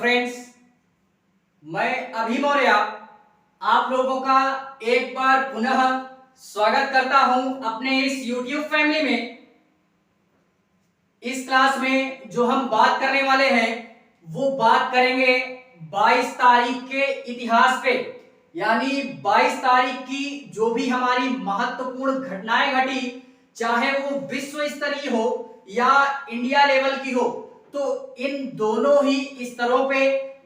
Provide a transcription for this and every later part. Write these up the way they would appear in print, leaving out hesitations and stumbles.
Friends, मैं अभी मौर्य आप लोगों का एक बार पुनः स्वागत करता हूं अपने इस YouTube फैमिली में। इस क्लास में जो हम बात करने वाले हैं वो बात करेंगे 22 तारीख के इतिहास पे, यानी 22 तारीख की जो भी हमारी महत्वपूर्ण घटनाएं घटी, चाहे वो विश्व स्तरीय हो या इंडिया लेवल की हो, तो इन दोनों ही स्तरों पे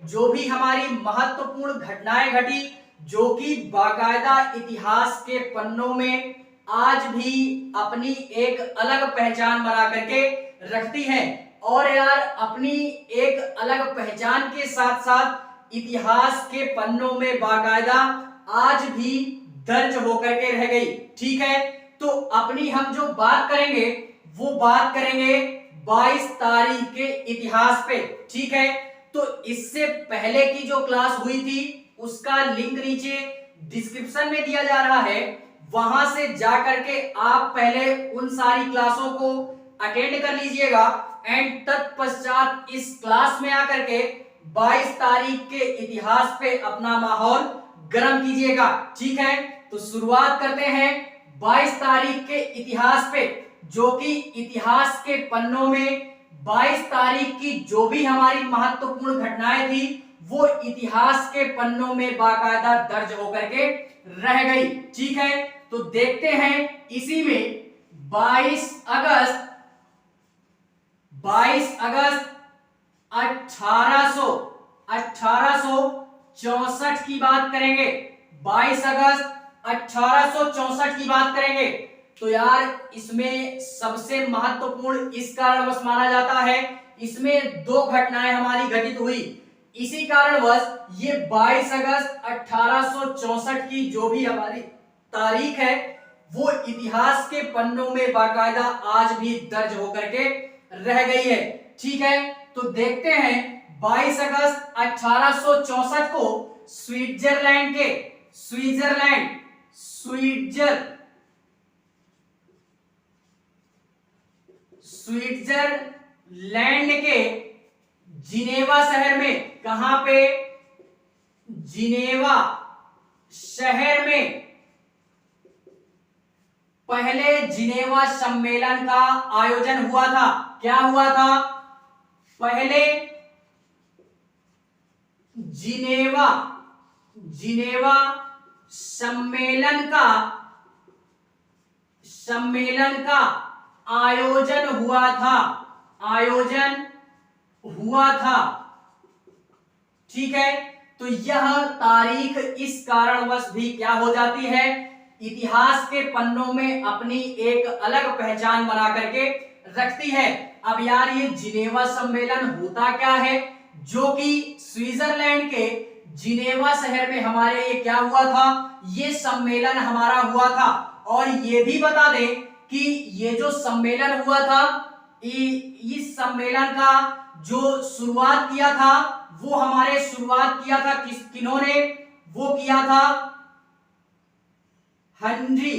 जो भी हमारी महत्वपूर्ण घटनाएं घटी, जो कि बाकायदा इतिहास के पन्नों में आज भी अपनी एक अलग पहचान बना करके रखती हैं। और यार, अपनी एक अलग पहचान के साथ साथ इतिहास के पन्नों में बाकायदा आज भी दर्ज होकर के रह गई। ठीक है, तो अपनी हम जो बात करेंगे वो बात करेंगे 22 तारीख के इतिहास पे। ठीक है, तो इससे पहले की जो क्लास हुई थी उसका लिंक नीचे डिस्क्रिप्शन में दिया जा रहा है, वहां से जाकर के आप पहले उन सारी क्लासों को अटेंड कर लीजिएगा एंड तत्पश्चात इस क्लास में आकर के 22 तारीख के इतिहास पे अपना माहौल गर्म कीजिएगा। ठीक है, तो शुरुआत करते हैं 22 तारीख के इतिहास पे, जो कि इतिहास के पन्नों में 22 तारीख की जो भी हमारी महत्वपूर्ण घटनाएं थी वो इतिहास के पन्नों में बाकायदा दर्ज होकर के रह गई। ठीक है, तो देखते हैं इसी में 22 अगस्त 1864 की बात करेंगे। 22 अगस्त 1864 की बात करेंगे। तो यार, इसमें सबसे महत्वपूर्ण इस कारणवश माना जाता है, इसमें दो घटनाएं हमारी घटित हुई। इसी कारणवश ये 22 अगस्त 1864 की जो भी हमारी तारीख है वो इतिहास के पन्नों में बाकायदा आज भी दर्ज होकर के रह गई है। ठीक है, तो देखते हैं 22 अगस्त 1864 को स्विट्जरलैंड के स्विट्जरलैंड के जिनेवा शहर में, कहां पे? जिनेवा शहर में पहले जिनेवा सम्मेलन का आयोजन हुआ था। क्या हुआ था? पहले जिनेवा सम्मेलन का आयोजन हुआ था। ठीक है, तो यह तारीख इस कारणवश भी क्या हो जाती है, इतिहास के पन्नों में अपनी एक अलग पहचान बना करके रखती है। अब यार, ये जिनेवा सम्मेलन होता क्या है, जो कि स्विट्जरलैंड के जिनेवा शहर में हमारे ये क्या हुआ था, ये सम्मेलन हमारा हुआ था। और ये भी बता दें कि ये जो सम्मेलन हुआ था, इस सम्मेलन का जो शुरुआत किया था वो शुरुआत किया था किन्होंने? वो किया था हेनरी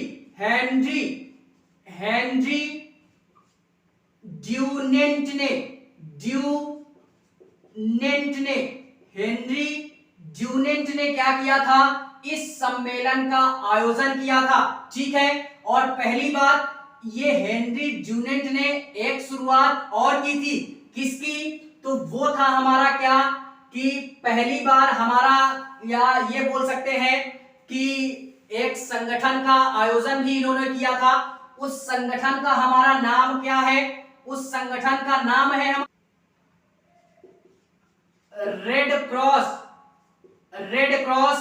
ड्यूनेंट ने। हेनरी ड्यूनेंट ने क्या किया था? इस सम्मेलन का आयोजन किया था। ठीक है, और पहली बात, ये हेनरी ड्यूनेंट ने एक शुरुआत और की थी। किसकी? तो वो था हमारा क्या, कि पहली बार हमारा, या ये बोल सकते हैं कि एक संगठन का आयोजन भी इन्होंने किया था। उस संगठन का हमारा नाम क्या है? उस संगठन का नाम है रेड क्रॉस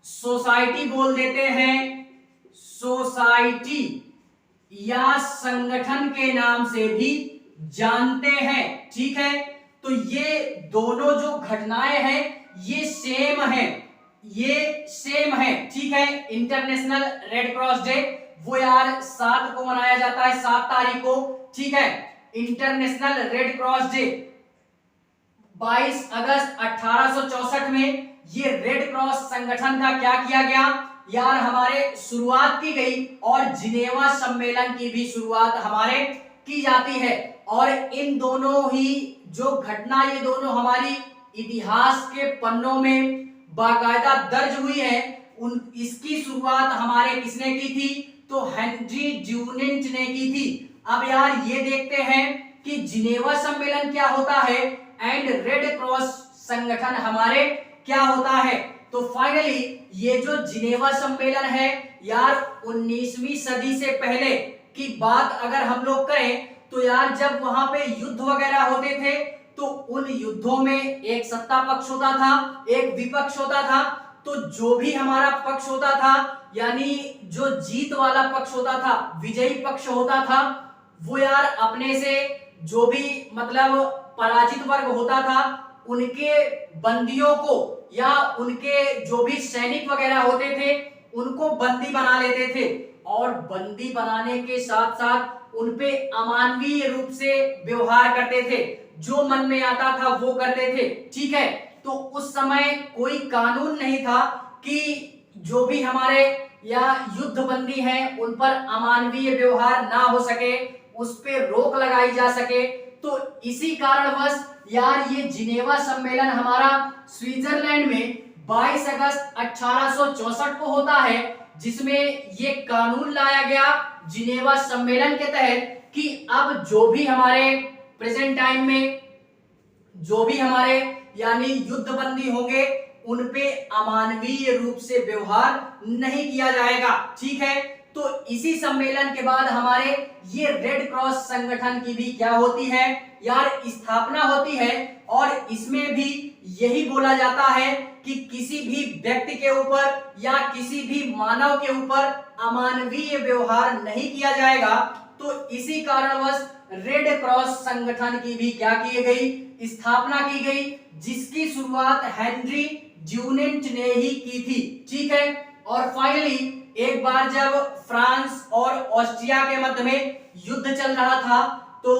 सोसाइटी बोल देते हैं, सोसाइटी या संगठन के नाम से भी जानते हैं। ठीक है, तो ये दोनों जो घटनाएं हैं ये सेम है। ठीक है, इंटरनेशनल रेड क्रॉस डे वो यार 7 को मनाया जाता है, 7 तारीख को। ठीक है, इंटरनेशनल रेड क्रॉस डे 22 अगस्त 1864 में ये रेड क्रॉस संगठन का क्या किया गया यार, हमारे शुरुआत की गई और जिनेवा सम्मेलन की भी शुरुआत हमारे की जाती है। और इन दोनों ही जो घटना, ये दोनों हमारी इतिहास के पन्नों में बाकायदा दर्ज हुई है। इसकी शुरुआत हमारे किसने की थी? तो हेनरी ड्यूनेंट ने की थी। अब यार ये देखते हैं कि जिनेवा सम्मेलन क्या होता है एंड रेड क्रॉस संगठन हमारे क्या होता है। तो फाइनली ये जो जिनेवा सम्मेलन है यार 19वीं सदी से पहले की बात अगर हम लोग करें तो यार जब वहां पे युद्ध वगैरह होते थे तो उन युद्धों में एक सत्ता पक्ष होता था, एक विपक्ष होता था। तो जो भी हमारा पक्ष होता था यानी जो जीत वाला पक्ष होता था, विजयी पक्ष होता था, वो यार अपने से जो भी मतलब पराजित वर्ग होता था उनके बंदियों को या उनके जो भी सैनिक वगैरह होते थे उनको बंदी बना लेते थे और बंदी बनाने के साथ साथ उनपे अमानवीय रूप से व्यवहार करते थे, जो मन में आता था वो करते थे। ठीक है, तो उस समय कोई कानून नहीं था कि जो भी हमारे या युद्ध बंदी हैं उन पर अमानवीय व्यवहार ना हो सके, उस पे रोक लगाई जा सके। तो इसी कारणवश यार ये जिनेवा सम्मेलन हमारा स्विट्जरलैंड में 22 अगस्त 1864 को होता है, जिसमें ये कानून लाया गया जिनेवा सम्मेलन के तहत कि अब जो भी हमारे प्रेजेंट टाइम में जो भी हमारे यानी युद्ध बंदी होंगे उन पे अमानवीय रूप से व्यवहार नहीं किया जाएगा। ठीक है, तो इसी सम्मेलन के बाद हमारे ये रेड क्रॉस संगठन की भी क्या होती है यार, स्थापना होती है। और इसमें भी यही बोला जाता है कि किसी भी व्यक्ति के ऊपर या किसी भी मानव के ऊपर अमानवीय व्यवहार नहीं किया जाएगा। तो इसी कारणवश रेड क्रॉस संगठन की भी क्या की गई, स्थापना की गई, जिसकी शुरुआत हेनरी ड्यूनेंट ने ही की थी। ठीक है, और फाइनली एक बार जब फ्रांस और ऑस्ट्रिया के मध्य में युद्ध चल रहा था तो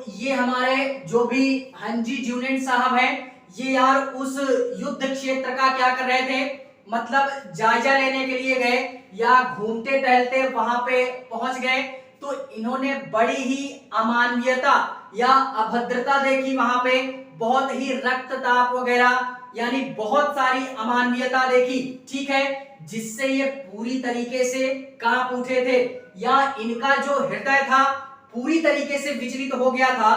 ये हमारे जो भी हेनरी ड्यूनेंट साहब हैं ये यार उस युद्ध क्षेत्र का क्या कर रहे थे, मतलब जायजा लेने के लिए गए या घूमते टहलते वहां पे पहुंच गए। तो इन्होंने बड़ी ही अमानवीयता या अभद्रता देखी वहां पे, बहुत ही रक्तचाप वगैरह यानी बहुत सारी अमानवीयता देखी। ठीक है, जिससे ये पूरी तरीके से कांप उठे थे या इनका जो हृदय था पूरी तरीके से विचलित हो गया था।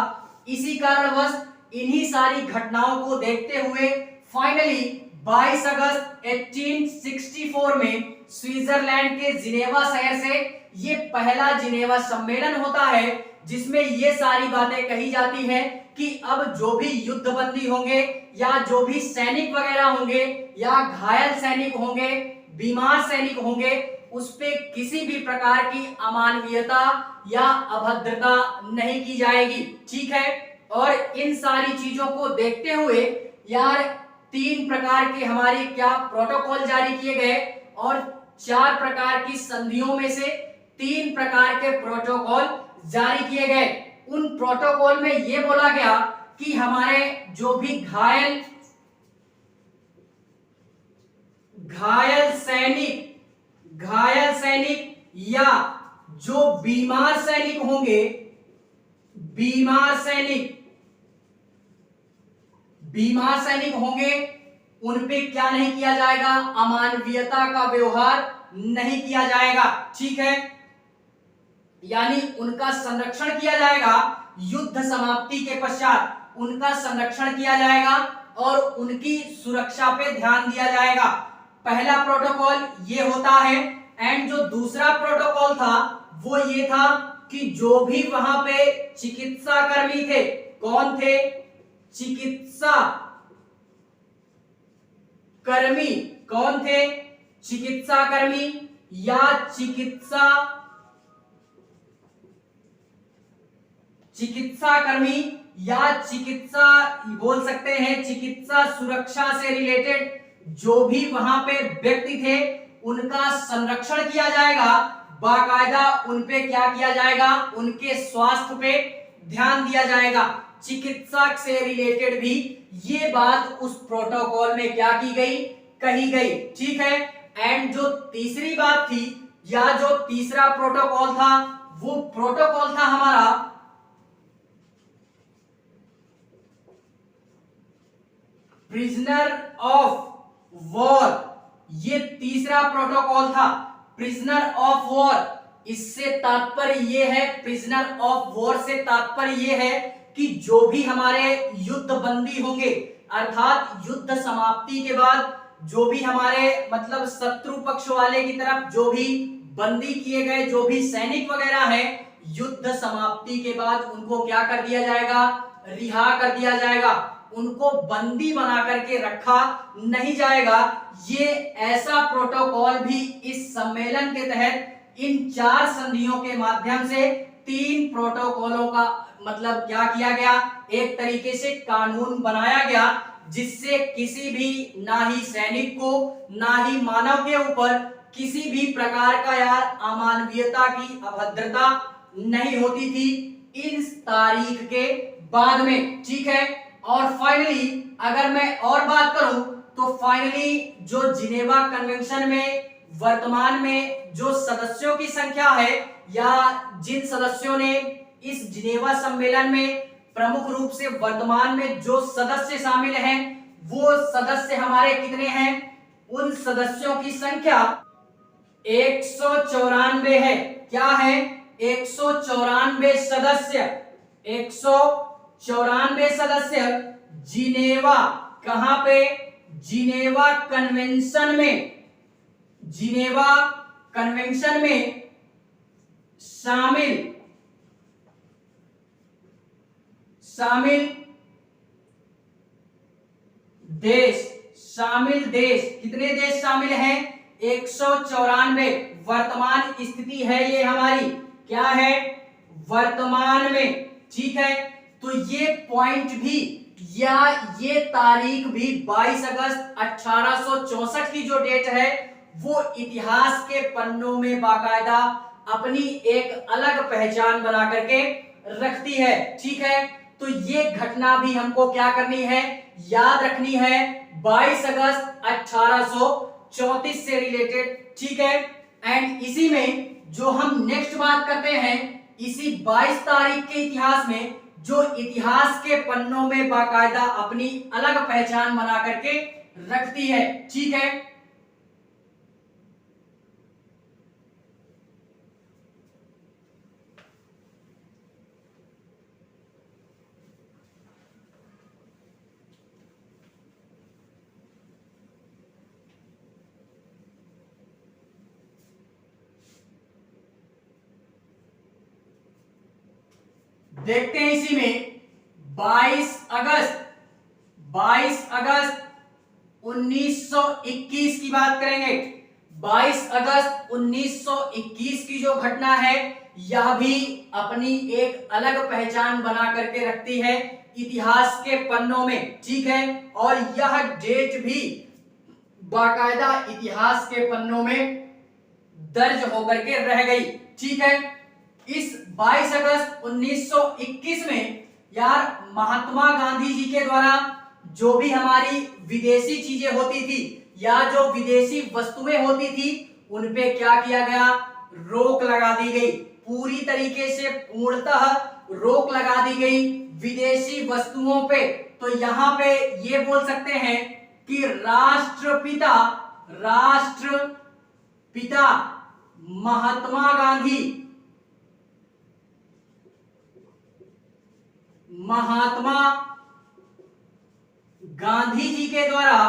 इसी कारणवश इन्हीं सारी घटनाओं को देखते हुए फाइनली 22 अगस्त 1864 में स्विट्जरलैंड के जिनेवा शहर से ये पहला जिनेवा सम्मेलन होता है, जिसमें ये सारी बातें कही जाती हैं कि अब जो भी युद्ध बंदी होंगे या जो भी सैनिक वगैरह होंगे या घायल सैनिक होंगे, बीमार सैनिक होंगे, उस पे किसी भी प्रकार की अमानवीयता या अभद्रता नहीं की जाएगी। ठीक है, और इन सारी चीजों को देखते हुए यार 3 प्रकार के हमारे क्या प्रोटोकॉल जारी किए गए और 4 प्रकार की संधियों में से 3 प्रकार के प्रोटोकॉल जारी किए गए। उन प्रोटोकॉल में यह बोला गया कि हमारे जो भी घायल सैनिक या जो बीमार सैनिक होंगे, बीमार सैनिक होंगे उन पे क्या नहीं किया जाएगा, अमानवीयता का व्यवहार नहीं किया जाएगा। ठीक है, यानी उनका संरक्षण किया जाएगा, युद्ध समाप्ति के पश्चात उनका संरक्षण किया जाएगा और उनकी सुरक्षा पे ध्यान दिया जाएगा। पहला प्रोटोकॉल ये होता है। एंड जो दूसरा प्रोटोकॉल था वो ये था कि जो भी वहां पे चिकित्सा कर्मी थे, कौन थे, चिकित्सा कर्मी, कौन थे, चिकित्सा कर्मी या चिकित्सा कर्मी या चिकित्सा बोल सकते हैं, चिकित्सा सुरक्षा से रिलेटेड जो भी वहां पे व्यक्ति थे उनका संरक्षण किया जाएगा। बाकायदा उनपे क्या किया जाएगा, उनके स्वास्थ्य पे ध्यान दिया जाएगा। चिकित्सा से रिलेटेड भी ये बात उस प्रोटोकॉल में क्या की गई, कही गई। ठीक है, एंड जो तीसरी बात थी या जो तीसरा प्रोटोकॉल था वो प्रोटोकॉल था हमारा प्रिजनर ऑफ वॉर, ये तीसरा प्रोटोकॉल था, प्रिजनर ऑफ वॉर। इससे तात्पर्य ये है, प्रिजनर ऑफ वॉर से तात्पर्य ये है कि जो भी हमारे युद्ध बंदी होंगे, अर्थात युद्ध समाप्ति के बाद जो भी हमारे मतलब शत्रु पक्ष वाले की तरफ जो भी बंदी किए गए जो भी सैनिक वगैरह हैं, युद्ध समाप्ति के बाद उनको क्या कर दिया जाएगा, रिहा कर दिया जाएगा, उनको बंदी बना करके रखा नहीं जाएगा। ये ऐसा प्रोटोकॉल भी इस सम्मेलन के तहत इन 4 संधियों के माध्यम से 3 प्रोटोकॉलों का मतलब क्या किया गया, एक तरीके से कानून बनाया गया, जिससे किसी भी ना ही सैनिक को ना ही मानव के ऊपर किसी भी प्रकार का यार अमानवीयता की अभद्रता नहीं होती थी इस तारीख के बाद में, ठीक है। और फाइनली अगर मैं और बात करूं तो फाइनली जो जिनेवा कन्वेंशन में वर्तमान में जो सदस्यों की संख्या है या जिन सदस्यों ने इस जिनेवा सम्मेलन में प्रमुख रूप से वर्तमान में जो सदस्य शामिल हैं, वो सदस्य हमारे कितने हैं, उन सदस्यों की संख्या 194 है। क्या है, 194 सदस्य, 194 सदस्य जिनेवा, कहां पे, जिनेवा कन्वेंशन में, जिनेवा कन्वेंशन में शामिल देश कितने देश शामिल हैं, 194। वर्तमान स्थिति है ये हमारी, क्या है, वर्तमान में, ठीक है। तो ये पॉइंट भी या ये तारीख भी 22 अगस्त 1864 की जो डेट है वो इतिहास के पन्नों में बाकायदा अपनी एक अलग पहचान बना करके रखती है, ठीक है। तो ये घटना भी हमको क्या करनी है, याद रखनी है, 22 अगस्त 1834 से रिलेटेड, ठीक है। एंड इसी में जो हम नेक्स्ट बात करते हैं, इसी 22 तारीख के इतिहास में जो इतिहास के पन्नों में बाकायदा अपनी अलग पहचान बना करके रखती है, ठीक है। देखते हैं इसी में 22 अगस्त 1921 की बात करेंगे। 22 अगस्त 1921 की जो घटना है यह भी अपनी एक अलग पहचान बना करके रखती है इतिहास के पन्नों में, ठीक है। और यह डेट भी बाकायदा इतिहास के पन्नों में दर्ज होकर के रह गई, ठीक है। इस 22 अगस्त 1921 में यार महात्मा गांधी जी के द्वारा जो भी हमारी विदेशी चीजें होती थी या जो विदेशी वस्तुएं होती थी उन पे क्या किया गया, रोक लगा दी गई, पूरी तरीके से पूर्णतः रोक लगा दी गई विदेशी वस्तुओं पे। तो यहां पे ये बोल सकते हैं कि राष्ट्रपिता महात्मा गांधी जी के द्वारा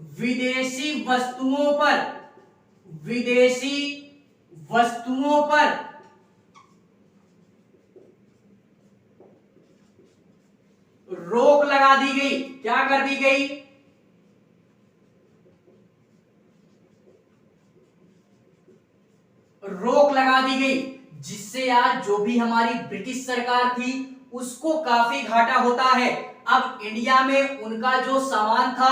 विदेशी वस्तुओं पर रोक लगा दी गई। क्या कर दी गई, रोक लगा दी गई, जिससे यार जो भी हमारी ब्रिटिश सरकार थी उसको काफी घाटा होता है। अब इंडिया में उनका जो सामान था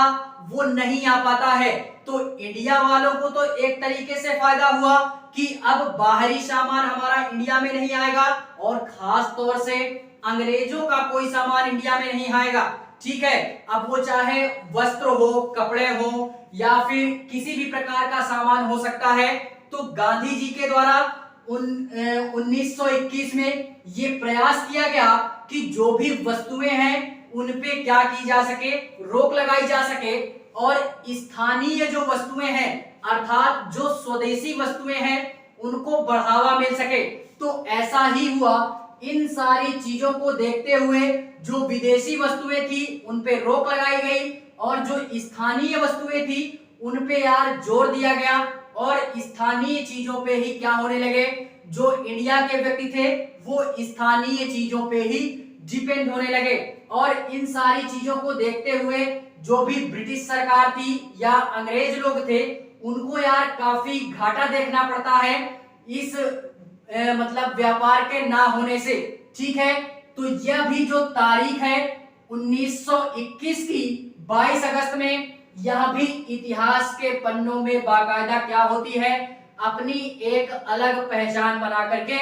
वो नहीं आ पाता है, तो इंडिया वालों को तो एक तरीके से फायदा हुआ कि अब बाहरी सामान हमारा इंडिया में नहीं आएगा और खास तौर से अंग्रेजों का कोई सामान इंडिया में नहीं आएगा, ठीक है। अब वो चाहे वस्त्र हो, कपड़े हो या फिर किसी भी प्रकार का सामान हो सकता है। तो गांधी जी के द्वारा 1921 में ये प्रयास किया गया कि जो भी वस्तुएं हैं उन पे क्या की जा सके, रोक लगाई जा सके, और स्थानीय जो वस्तुएं हैं अर्थात जो स्वदेशी वस्तुएं हैं उनको बढ़ावा मिल सके। तो ऐसा ही हुआ। इन सारी चीजों को देखते हुए जो विदेशी वस्तुएं थी उन पे रोक लगाई गई और जो स्थानीय वस्तुएं थी उन पे यार जोर दिया गया, और स्थानीय चीजों पे ही क्या होने लगे, जो इंडिया के व्यक्ति थे वो स्थानीय चीजों पे ही डिपेंड होने लगे। और इन सारी चीजों को देखते हुए जो भी ब्रिटिश सरकार थी या अंग्रेज लोग थे उनको यार काफी घाटा देखना पड़ता है इस मतलब व्यापार के ना होने से। ठीक है, तो यह भी जो तारीख है 1921 की 22 अगस्त में, यह भी इतिहास के पन्नों में बाकायदा क्या होती है, अपनी एक अलग पहचान बना करके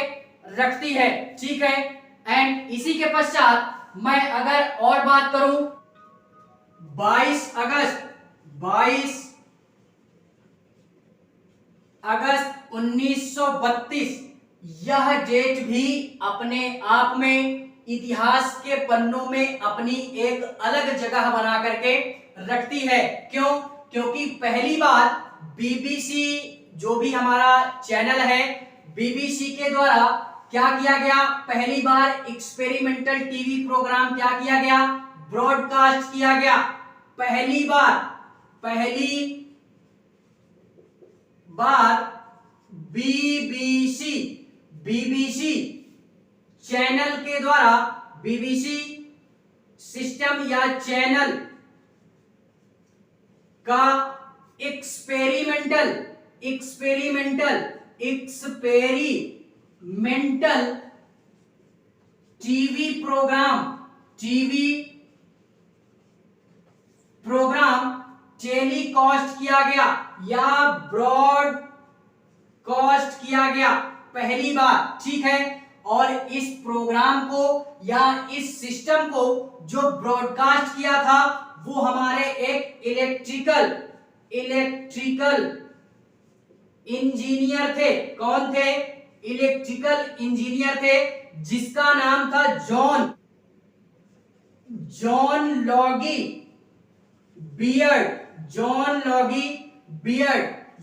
रखती है। ठीक है, एंड इसी के पश्चात मैं अगर और बात करूं 22 अगस्त 1932, यह डेट भी अपने आप में इतिहास के पन्नों में अपनी एक अलग जगह बना करके रखती है। क्यों? क्योंकि पहली बार बीबीसी जो भी हमारा चैनल है, बीबीसी के द्वारा क्या किया गया, पहली बार एक्सपेरिमेंटल टीवी प्रोग्राम क्या किया गया, ब्रॉडकास्ट किया गया। पहली बार बीबीसी चैनल के द्वारा, बीबीसी सिस्टम या चैनल का एक्सपेरिमेंटल टीवी प्रोग्राम टेलीकास्ट किया गया या ब्रॉडकास्ट किया गया पहली बार। ठीक है, और इस प्रोग्राम को या इस सिस्टम को जो ब्रॉडकास्ट किया था वो हमारे एक इलेक्ट्रिकल इंजीनियर थे। कौन थे? इलेक्ट्रिकल इंजीनियर थे जिसका नाम था जॉन लॉगी बियर्ड।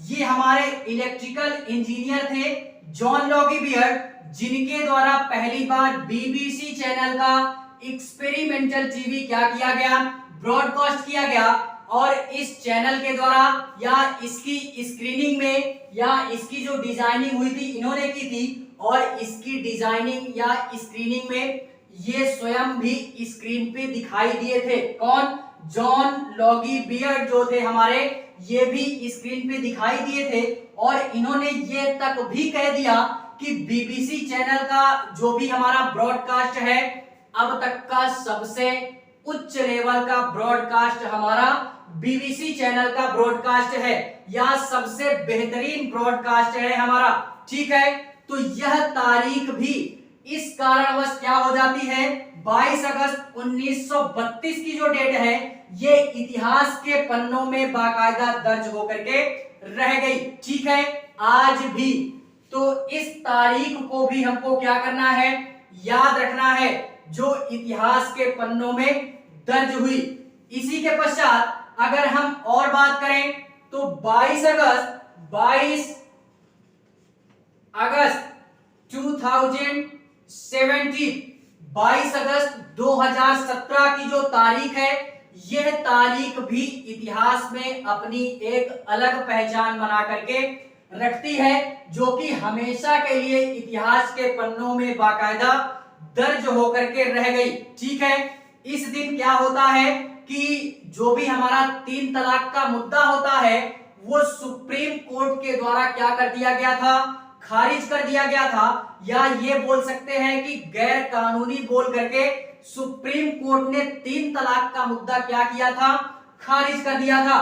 ये हमारे इलेक्ट्रिकल इंजीनियर थे जॉन लॉगी बियर्ड, जिनके द्वारा पहली बार बीबीसी चैनल का एक्सपेरिमेंटल टीवी क्या किया गया, ब्रॉडकास्ट किया गया। और इस चैनल के द्वारा या इसकी स्क्रीनिंग में या इसकी जो डिजाइनिंग हुई थी इन्होंने की थी, और इसकी डिजाइनिंग या स्क्रीनिंग में ये स्वयं भी स्क्रीन पे दिखाई दिए थे। कौन? जॉन लॉगी बियर्ड जो थे हमारे, ये भी स्क्रीन पे दिखाई दिए थे। और इन्होंने ये तक भी कह दिया कि बीबीसी चैनल का जो भी हमारा ब्रॉडकास्ट है अब तक का सबसे उच्च लेवल का ब्रॉडकास्ट हमारा बीबीसी चैनल का ब्रॉडकास्ट है, या सबसे बेहतरीन ब्रॉडकास्ट है हमारा। ठीक है, तो यह तारीख भी इस कारणवश क्या हो जाती है, 22 अगस्त 1932 की जो डेट है ये इतिहास के पन्नों में बाकायदा दर्ज होकर के रह गई। ठीक है, आज भी तो इस तारीख को भी हमको क्या करना है, याद रखना है, जो इतिहास के पन्नों में दर्ज हुई। इसी के पश्चात अगर हम और बात करें तो 22 अगस्त 2017 की जो तारीख है, यह तारीख भी इतिहास में अपनी एक अलग पहचान बना करके रखती है, जो कि हमेशा के लिए इतिहास के पन्नों में बाकायदा दर्ज होकर के रह गई। ठीक है, इस दिन क्या होता है कि जो भी हमारा 3 तलाक का मुद्दा होता है वो सुप्रीम कोर्ट के द्वारा क्या कर दिया गया था, खारिज कर दिया गया था, या ये बोल सकते हैं कि गैर कानूनी बोल करके सुप्रीम कोर्ट ने 3 तलाक का मुद्दा क्या किया था, खारिज कर दिया था।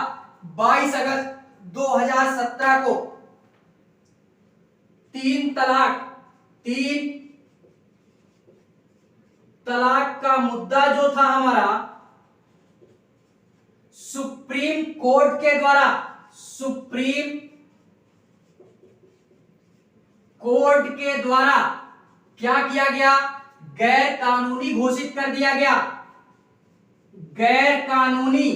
22 अगस्त 2017 को 3 तलाक का मुद्दा जो था हमारा सुप्रीम कोर्ट कोर्ट के द्वारा क्या किया गया, गैर कानूनी घोषित कर दिया गया, गैर कानूनी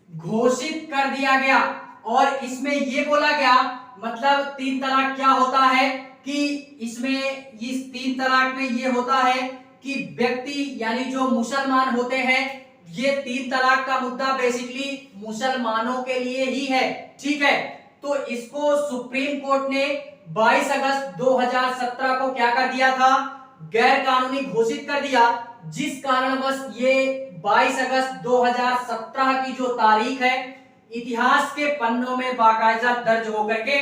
घोषित कर दिया गया। और इसमें यह बोला गया, मतलब तीन तलाक क्या होता है कि इसमें इस तीन तलाक में यह होता है कि व्यक्ति यानी जो मुसलमान होते हैं, ये तीन तलाक का मुद्दा बेसिकली मुसलमानों के लिए ही है, ठीक है। तो इसको सुप्रीम कोर्ट ने 22 अगस्त 2017 को क्या कर दिया था, गैर कानूनी घोषित कर दिया, जिस कारणवश ये 22 अगस्त 2017 की जो तारीख है इतिहास के पन्नों में बाकायदा दर्ज होकर के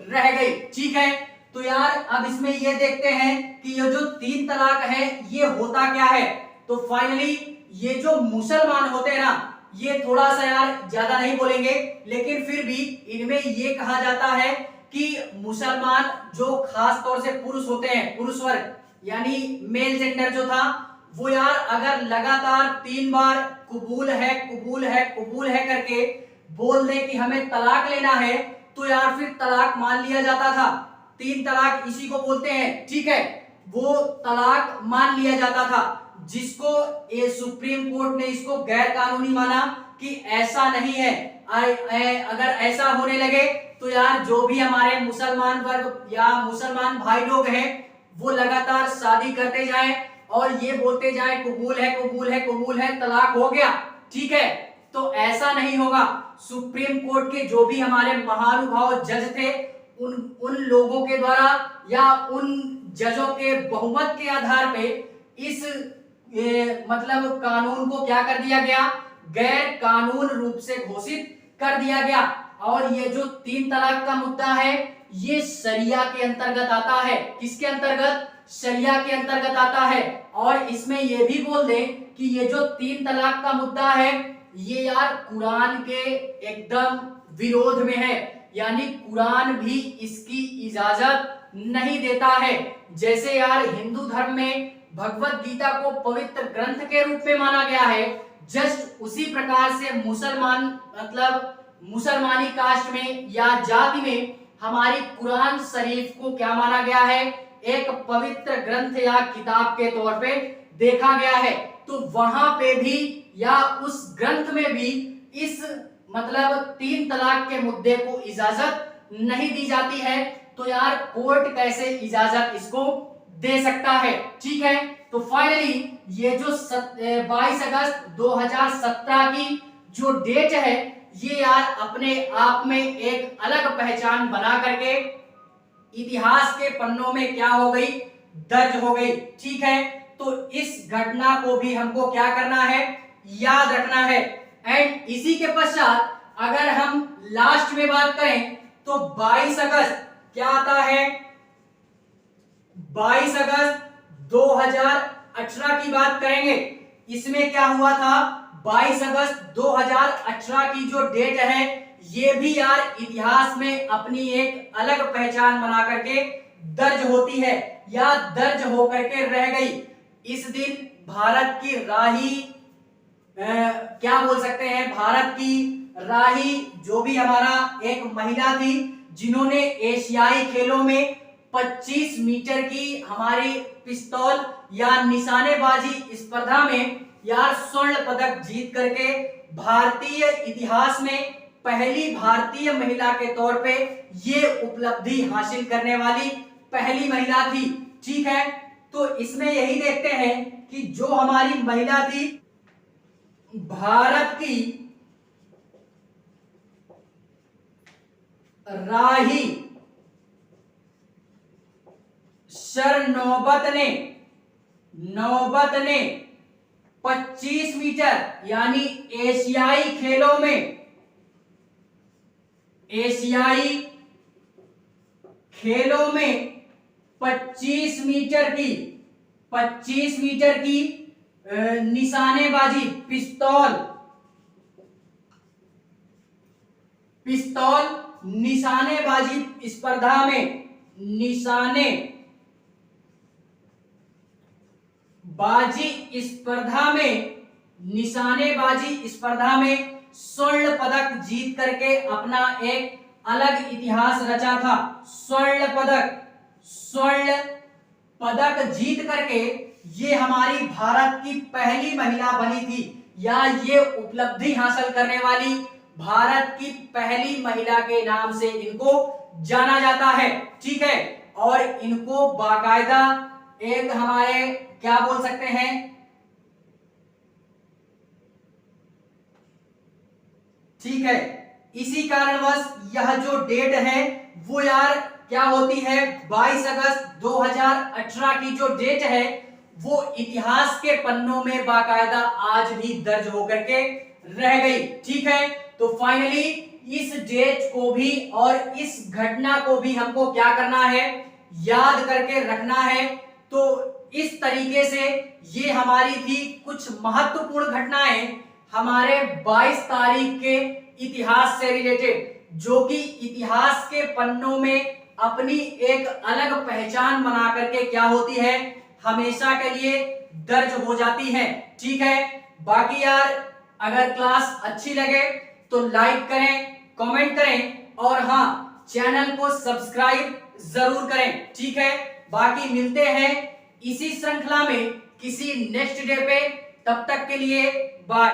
रह गई, ठीक है। तो यार अब इसमें ये देखते हैं कि ये जो तीन तलाक है ये होता क्या है। तो फाइनली ये जो मुसलमान होते हैं ना, ये थोड़ा सा यार ज्यादा नहीं बोलेंगे, लेकिन फिर भी इनमें ये कहा जाता है कि मुसलमान जो खास तौर से पुरुष होते हैं, पुरुष वर्ग यानी मेल जेंडर जो था, वो यार अगर लगातार 3 बार कबूल है कबूल है कबूल है करके बोल दे कि हमें तलाक लेना है, तो यार फिर तलाक मान लिया जाता था। 3 तलाक इसी को बोलते हैं, ठीक है, वो तलाक मान लिया जाता था, जिसको ये सुप्रीम कोर्ट ने इसको गैर कानूनी माना कि ऐसा नहीं है। अगर ऐसा होने लगे तो यार जो भी हमारे मुसलमान वर्ग या मुसलमान भाई लोग हैं वो लगातार शादी करते जाएं और ये बोलते जाएं कबूल है कबूल है कबूल है, तलाक हो गया, ठीक है। तो ऐसा नहीं होगा। सुप्रीम कोर्ट के जो भी हमारे महानुभाव जज थे, उन लोगों के द्वारा या उन जजों के बहुमत के आधार पे इस मतलब कानून को क्या कर दिया गया, गैर कानून रूप से घोषित कर दिया गया। और ये जो तीन तलाक का मुद्दा है ये शरिया के अंतर्गत आता है। किसके अंतर्गत? शरिया के अंतर्गत आता है। और इसमें ये भी बोल दें कि ये जो तीन तलाक का मुद्दा है ये यार कुरान के एकदम विरोध में है, यानी कुरान भी इसकी इजाजत नहीं देता है। जैसे यार हिंदू धर्म में भगवत गीता को पवित्र ग्रंथ के रूप में माना गया है, जस्ट उसी प्रकार से मुसलमान मतलब मुसलमानी कास्ट में या जाति में हमारी कुरान शरीफ को क्या माना गया है, एक पवित्र ग्रंथ या किताब के तौर पे देखा गया है। तो वहां पे भी या उस ग्रंथ में भी इस मतलब तीन तलाक के मुद्दे को इजाजत नहीं दी जाती है। तो यार कोर्ट कैसे इजाजत इसको दे सकता है, ठीक है। तो फाइनली ये जो 22 अगस्त 2017 की जो डेट है ये यार अपने आप में एक अलग पहचान बना करके इतिहास के पन्नों में क्या हो गई, दर्ज हो गई, ठीक है। तो इस घटना को भी हमको क्या करना है, याद रखना है। एंड इसी के पश्चात अगर हम लास्ट में बात करें तो 22 अगस्त क्या आता है, 22 अगस्त 2018 की बात करेंगे। इसमें क्या हुआ था, 22 अगस्त 2018 की जो डेट है ये भी यार इतिहास में अपनी एक अलग पहचान बना करके दर्ज होती है या दर्ज होकर के रह गई। इस दिन भारत की राही क्या बोल सकते हैं, भारत की राही जो भी हमारा एक महिला थी जिन्होंने एशियाई खेलों में 25 मीटर की हमारी पिस्तौल या निशानेबाजी स्पर्धा में यार स्वर्ण पदक जीत करके भारतीय इतिहास में पहली भारतीय महिला के तौर पे ये उपलब्धि हासिल करने वाली पहली महिला थी, ठीक है। तो इसमें यही देखते हैं कि जो हमारी महिला थी भारत की राही सर नौबत ने 25 मीटर यानी एशियाई खेलों में 25 मीटर की निशानेबाजी पिस्तौल निशानेबाजी स्पर्धा में निशानेबाजी स्पर्धा में स्वर्ण पदक जीत करके अपना एक अलग इतिहास रचा था। स्वर्ण पदक जीत करके ये हमारी भारत की पहली महिला बनी थी, या ये उपलब्धि हासिल करने वाली भारत की पहली महिला के नाम से इनको जाना जाता है। ठीक है, और इनको बाकायदा एक हमारे क्या बोल सकते हैं, ठीक है, इसी कारणवश यह जो डेट है वो यार क्या होती है, 22 अगस्त 2018 की जो डेट है वो इतिहास के पन्नों में बाकायदा आज भी दर्ज होकर के रह गई। ठीक है, तो फाइनली इस डेट को भी और इस घटना को भी हमको क्या करना है, याद करके रखना है। तो इस तरीके से ये हमारी थी कुछ महत्वपूर्ण घटनाएं हमारे 22 तारीख के इतिहास से रिलेटेड, जो कि इतिहास के पन्नों में अपनी एक अलग पहचान बना करके क्या होती है, हमेशा के लिए दर्ज हो जाती है। ठीक है, बाकी यार अगर क्लास अच्छी लगे तो लाइक करें, कमेंट करें और हाँ, चैनल को सब्सक्राइब जरूर करें। ठीक है, बाकी मिलते हैं इसी श्रृंखला में किसी नेक्स्ट डे पे, तब तक के लिए बाय।